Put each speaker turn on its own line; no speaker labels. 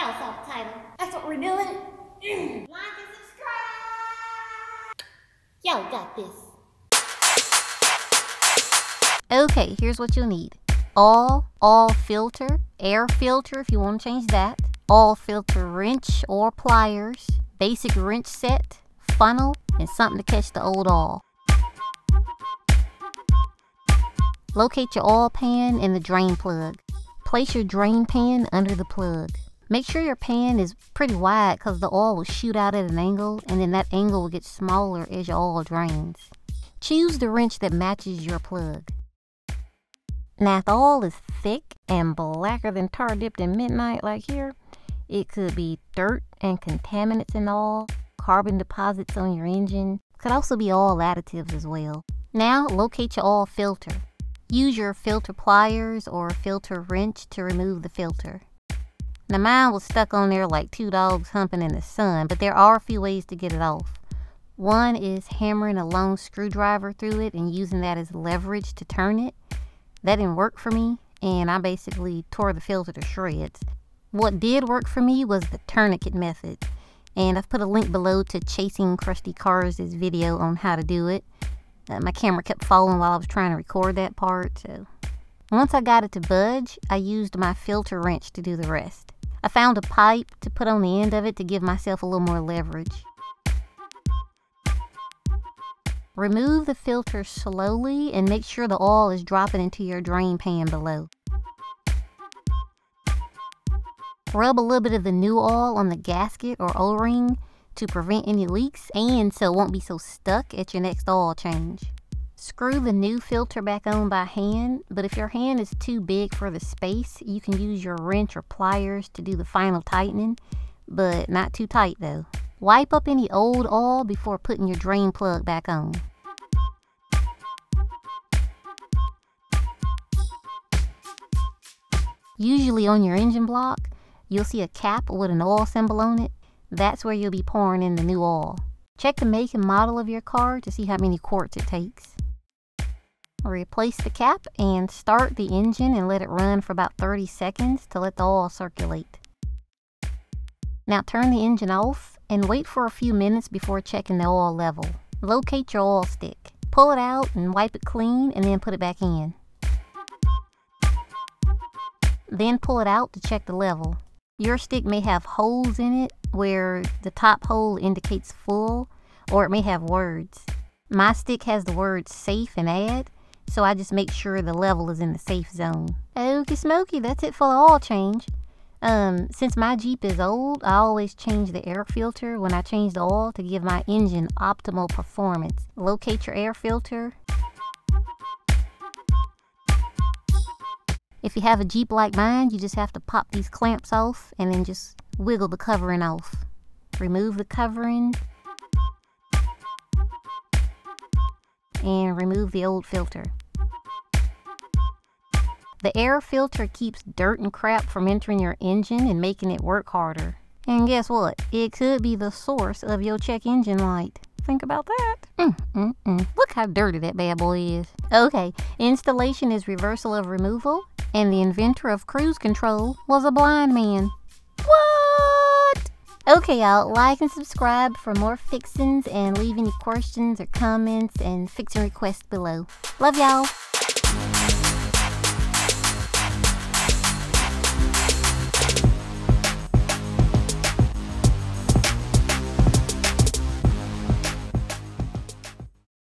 Y'all saw the title. That's what we're doing. Like and subscribe. Y'all got this.
Okay, here's what you'll need. All filter, air filter if you want to change that, all filter wrench or pliers, basic wrench set, funnel, and something to catch the old all. Locate your oil pan and the drain plug. Place your drain pan under the plug. Make sure your pan is pretty wide because the oil will shoot out at an angle, and then that angle will get smaller as your oil drains. Choose the wrench that matches your plug. Now if the oil is thick and blacker than tar dipped in midnight like here, it could be dirt and contaminants in the oil, carbon deposits on your engine, could also be oil additives as well. Now locate your oil filter. Use your filter pliers or filter wrench to remove the filter. Now mine was stuck on there like two dogs humping in the sun, but there are a few ways to get it off. One is hammering a long screwdriver through it and using that as leverage to turn it. That didn't work for me, and I basically tore the filter to shreds. What did work for me was the Tourniquet Method, and I've put a link below to Chasing Crusty Cars' video on how to do it. My camera kept falling while I was trying to record that part, so. Once I got it to budge, I used my filter wrench to do the rest. I found a pipe to put on the end of it to give myself a little more leverage. Remove the filter slowly and make sure the oil is dropping into your drain pan below. Rub a little bit of the new oil on the gasket or O-ring to prevent any leaks and so it won't be so stuck at your next oil change. Screw the new filter back on by hand, but if your hand is too big for the space, you can use your wrench or pliers to do the final tightening, but not too tight though. Wipe up any old oil before putting your drain plug back on. Usually on your engine block, you'll see a cap with an oil symbol on it. That's where you'll be pouring in the new oil. Check the make and model of your car to see how many quarts it takes. Replace the cap and start the engine and let it run for about 30 seconds to let the oil circulate. Now turn the engine off and wait for a few minutes before checking the oil level. Locate your oil stick. Pull it out and wipe it clean and then put it back in. Then pull it out to check the level. Your stick may have holes in it where the top hole indicates full, or it may have words. My stick has the words safe and add, so I just make sure the level is in the safe zone. Okie smoky, that's it for the oil change. Since my Jeep is old, I always change the air filter when I change the oil to give my engine optimal performance. Locate your air filter. If you have a Jeep like mine, you just have to pop these clamps off and then just wiggle the covering off. Remove the covering and remove the old filter. The air filter keeps dirt and crap from entering your engine and making it work harder. And guess what? It could be the source of your check engine light. Think about that. Look how dirty that bad boy is. Okay, installation is reversal of removal, and the inventor of cruise control was a blind man. What? Okay, y'all, like and subscribe for more fixins and leave any questions or comments and fixin' requests below. Love y'all.